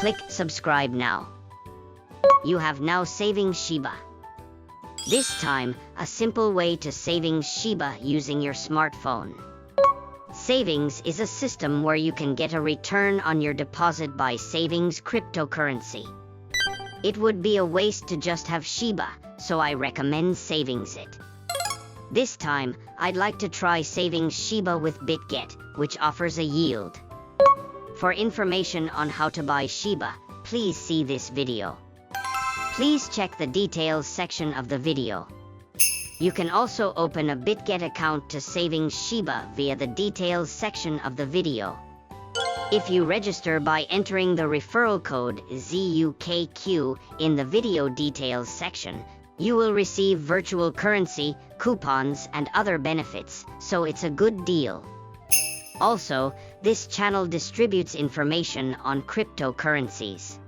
Click subscribe now. You have now saving Shiba. This time, a simple way to saving Shiba using your smartphone. Savings is a system where you can get a return on your deposit by savings cryptocurrency. It would be a waste to just have Shiba, so I recommend savings it. This time, I'd like to try saving Shiba with Bitget, which offers a yield. For information on how to buy Shiba, please see this video. Please check the details section of the video. You can also open a Bitget account to saving Shiba via the details section of the video. If you register by entering the referral code ZUKQ in the video details section, you will receive virtual currency, coupons, and other benefits, so it's a good deal. Also, this channel distributes information on cryptocurrencies.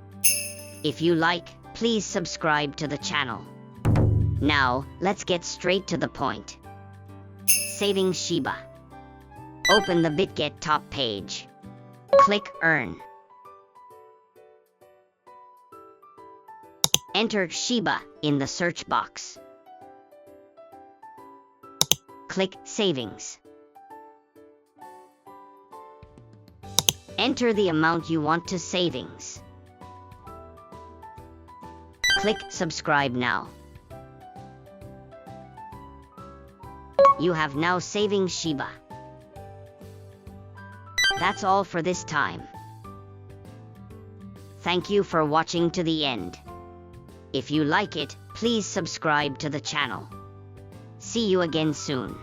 If you like, please subscribe to the channel. Now, let's get straight to the point. Saving Shiba. Open the Bitget top page. Click Earn. Enter Shiba in the search box. Click Savings. Enter the amount you want to savings. Click Subscribe now. You have now saving Shiba. That's all for this time. Thank you for watching to the end. If you like it, please subscribe to the channel. See you again soon.